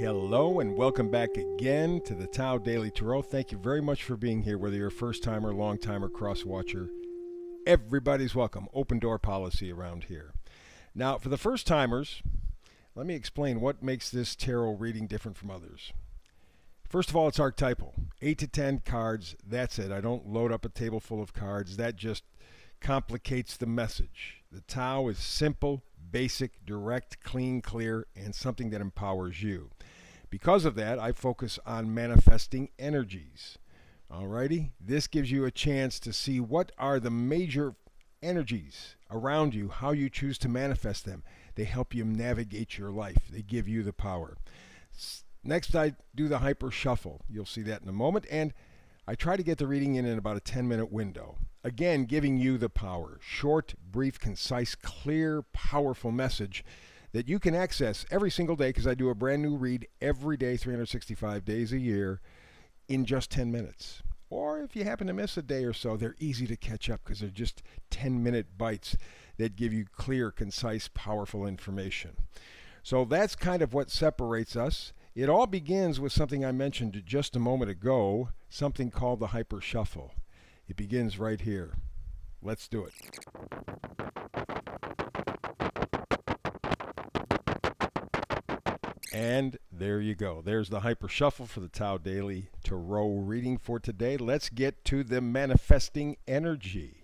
Hello and welcome back again to the Tao Daily Tarot. Thank you very much for being here, whether you're a first timer, long timer, cross watcher. Everybody's welcome. Open door policy around here. Now, for the first timers, let me explain what makes this tarot reading different from others. First of all, it's archetypal. 8 to 10 cards, that's it. I don't load up a table full of cards. That just complicates the message. The Tao is simple, basic, direct, clean, clear, and something that empowers you. Because of that, I focus on manifesting energies. Alrighty? This gives you a chance to see what are the major energies around you, how you choose to manifest them. They help you navigate your life. They give you the power. Next, I do the hyper shuffle. You'll see that in a moment. And I try to get the reading in about a 10-minute window. Again, giving you the power. Short, brief, concise, clear, powerful message that you can access every single day, because I do a brand new read every day, 365 days a year, in just 10 minutes. Or if you happen to miss a day or so, they're easy to catch up because they're just 10-minute bites that give you clear, concise, powerful information. So that's kind of what separates us. It all begins with something I mentioned just a moment ago, something called the hyper shuffle. It begins right here. Let's do it. And there you go. There's the hyper shuffle for the Tao Daily Tarot reading for today. Let's get to the manifesting energy.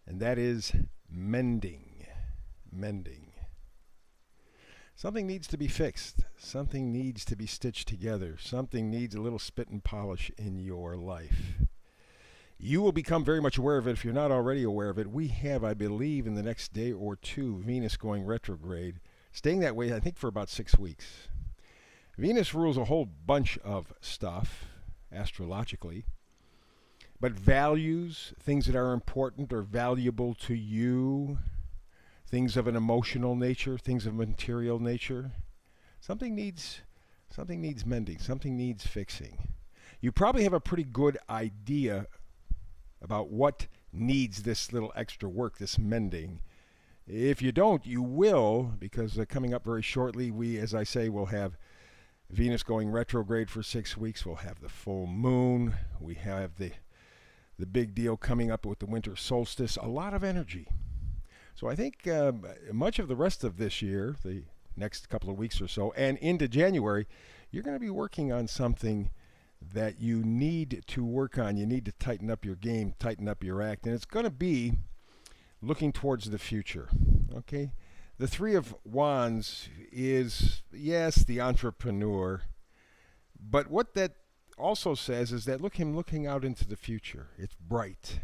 And that is mending. Mending. Something needs to be fixed. Something needs to be stitched together. Something needs a little spit and polish in your life. You will become very much aware of it if you're not already aware of it. We have, I believe, in the next day or two, Venus going retrograde, staying that way, I think, for about 6 weeks. Venus rules a whole bunch of stuff, astrologically, but values, things that are important or valuable to you, things of an emotional nature, things of material nature, something needs mending, something needs fixing. You probably have a pretty good idea about what needs this little extra work, this mending. If you don't, you will, because coming up very shortly, we, as I say, will have Venus going retrograde for 6 weeks. We'll have the full moon. We have the big deal coming up with the winter solstice. A lot of energy. So I think much of the rest of this year, the next couple of weeks or so, and into January, you're going to be working on something that you need to work on. You need to tighten up your game, tighten up your act, and it's going to be looking towards the future. Okay? The Three of Wands is, yes, the entrepreneur, but what that also says is that look him looking out into the future. It's bright,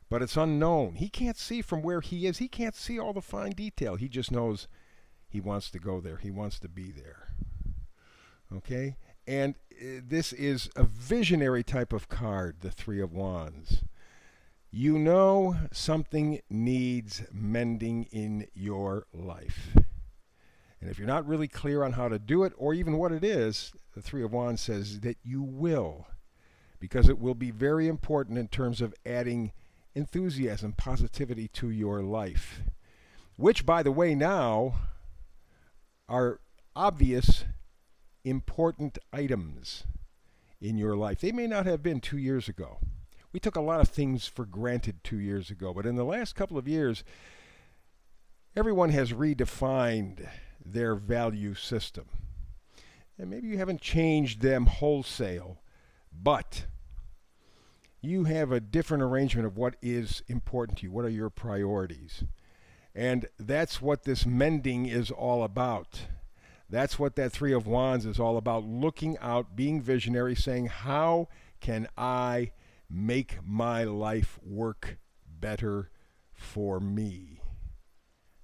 but it's unknown. He can't see from where he is. He can't see all the fine detail. He just knows he wants to go there. He wants to be there. Okay? And this is a visionary type of card, the Three of Wands. You know something needs mending in your life. And if you're not really clear on how to do it, or even what it is, the Three of Wands says that you will, because it will be very important in terms of adding enthusiasm, positivity to your life, which, by the way, now are obvious, important items in your life. They may not have been 2 years ago. We took a lot of things for granted 2 years ago, but in the last couple of years, everyone has redefined their value system. And maybe you haven't changed them wholesale, but you have a different arrangement of what is important to you. What are your priorities? And that's what this mending is all about. That's what that Three of Wands is all about. Looking out, being visionary, saying, how can I make my life work better for me?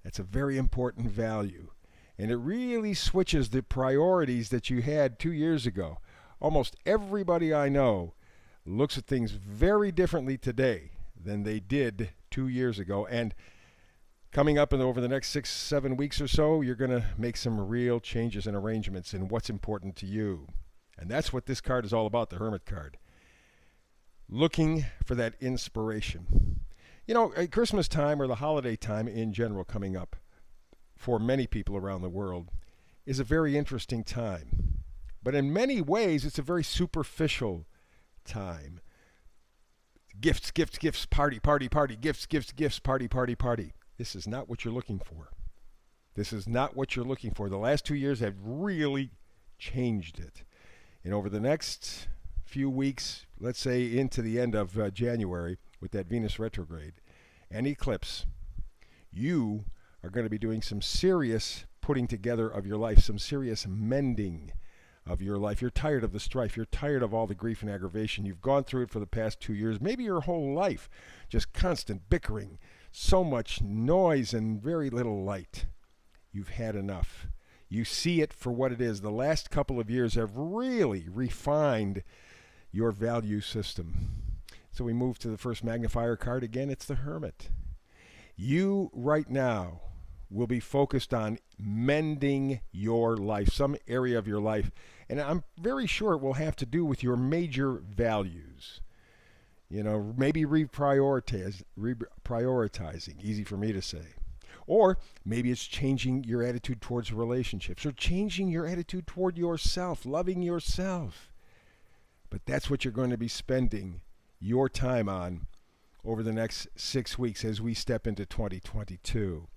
That's a very important value. And it really switches the priorities that you had 2 years ago. Almost everybody I know looks at things very differently today than they did 2 years ago. And coming up over the next 6-7 weeks or so, you're going to make some real changes and arrangements in what's important to you. And that's what this card is all about, the Hermit card. Looking for that inspiration. You know, at Christmas time, or the holiday time in general coming up, for many people around the world, is a very interesting time. But in many ways, it's a very superficial time. Gifts, gifts, gifts, party, party, party, gifts, gifts, gifts, party, party, party. This is not what you're looking for. This is not what you're looking for. The last 2 years have really changed it. And over the next few weeks, let's say into the end of January, with that Venus retrograde and eclipse, you are going to be doing some serious putting together of your life, some serious mending of your life. You're tired of the strife. You're tired of all the grief and aggravation. You've gone through it for the past 2 years, maybe your whole life, just constant bickering, so much noise and very little light. You've had enough. You see it for what it is. The last couple of years have really refined your value system. So we move to the first magnifier card again. It's the Hermit. You right now will be focused on mending your life, some area of your life. And I'm very sure it will have to do with your major values. You know, maybe reprioritizing, easy for me to say. Or maybe it's changing your attitude towards relationships or changing your attitude toward yourself, loving yourself. But that's what you're going to be spending your time on over the next 6 weeks as we step into 2022.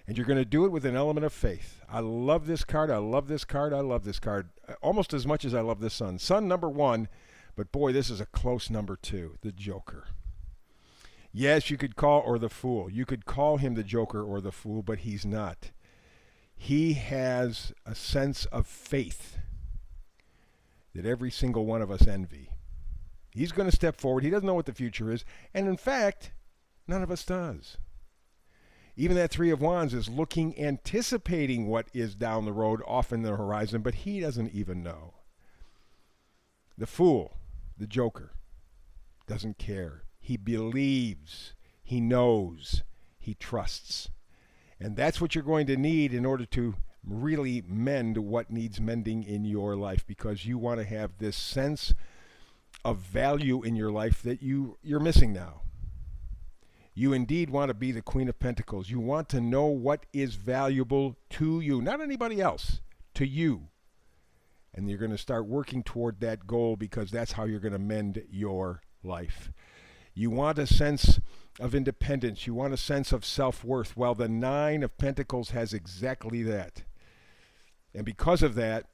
And you're going to do it with an element of faith. I love this card. I love this card. I love this card almost as much as I love the Sun. Sun number 1, but boy, this is a close number 2, the Joker. Yes, you could call, or the Fool. You could call him the Joker or the Fool, but he's not. He has a sense of faith that every single one of us envy. He's going to step forward. He doesn't know what the future is. And in fact, none of us does. Even that Three of Wands is looking, anticipating what is down the road, off in the horizon, but he doesn't even know. The Fool, the Joker, doesn't care. He believes, he knows, he trusts. And that's what you're going to need in order to really mend what needs mending in your life, because you want to have this sense of value in your life that you're missing now. You indeed want to be the Queen of Pentacles. You want to know what is valuable to you, not anybody else, to you. And you're going to start working toward that goal, because that's how you're going to mend your life. You want a sense of independence. You want a sense of self-worth. Well, the Nine of Pentacles has exactly that. And because of that,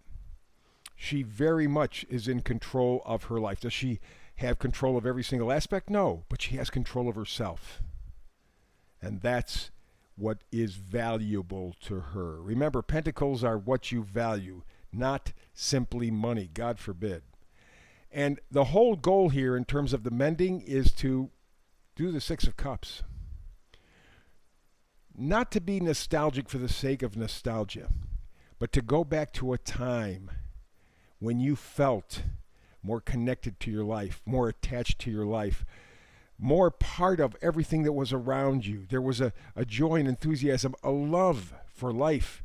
she very much is in control of her life. Does she have control of every single aspect? No, but she has control of herself. And that's what is valuable to her. Remember, pentacles are what you value, not simply money, God forbid. And the whole goal here in terms of the mending is to do the Six of Cups. Not to be nostalgic for the sake of nostalgia, but to go back to a time when you felt more connected to your life, more attached to your life, more part of everything that was around you. There was a joy and enthusiasm, a love for life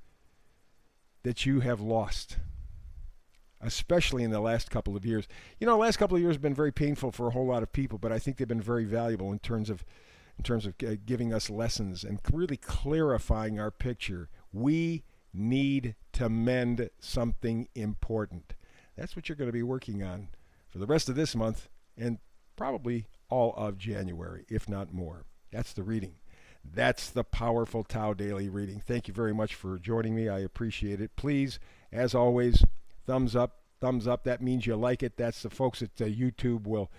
that you have lost, especially in the last couple of years. You know, the last couple of years have been very painful for a whole lot of people, but I think they've been very valuable in terms of giving us lessons and really clarifying our picture. We need to mend something important. That's what you're going to be working on for the rest of this month and probably all of January, if not more. That's the reading. That's the Powerful Tao Daily Reading. Thank you very much for joining me. I appreciate it. Please, as always, thumbs up. Thumbs up. That means you like it. That's the folks at YouTube will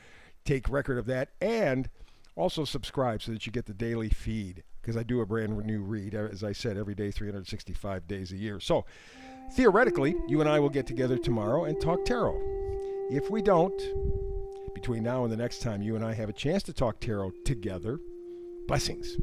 take record of that. And also subscribe so that you get the daily feed, because I do a brand new read, as I said, every day, 365 days a year. So theoretically, you and I will get together tomorrow and talk tarot. If we don't, between now and the next time you and I have a chance to talk tarot together, blessings.